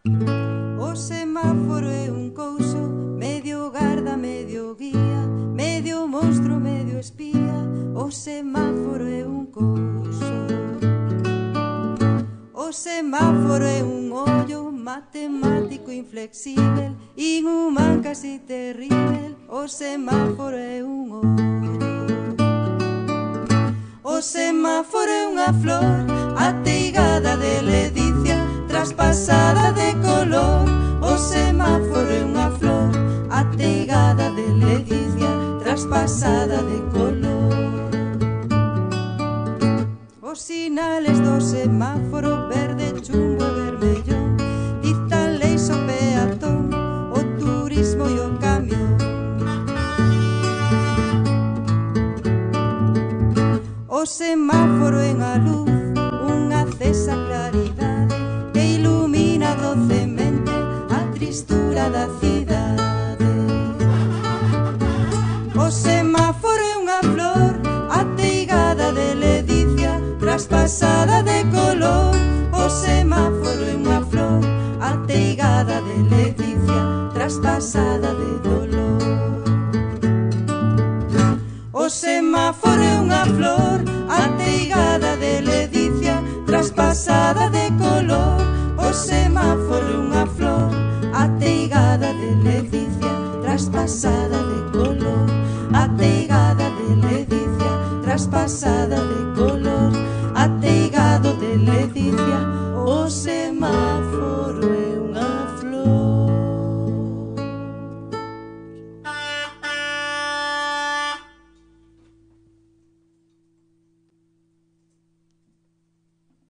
O semáforo é un couso, medio garda, medio guía, medio monstro, medio espía. O semáforo é un couso. O semáforo é un ollo matemático inflexible, inhumán casi terrible. O semáforo é un ollo. O semáforo é unha flor ateigada de ledicia, traspasada de color. O semáforo é unha flor ateigada de ledicia, traspasada de color. Os sinales do semáforo verde, chumbo e vermellón dictan leis ao peatón, o turismo e o camión. O semáforo en a luz, unha acesa claridade que ilumina docemente a tristura da cidade. O semáforo é unha flor ateigada de ledicia, traspasada de color. O semáforo é unha flor ateigada de ledicia, traspasada de dolor. O semáforo é unha flor ateigada de ledicia, traspasada de color. O semáforo é unha flor ateigada de ledicia, traspasada de color. Ateigada de ledicia, traspasada de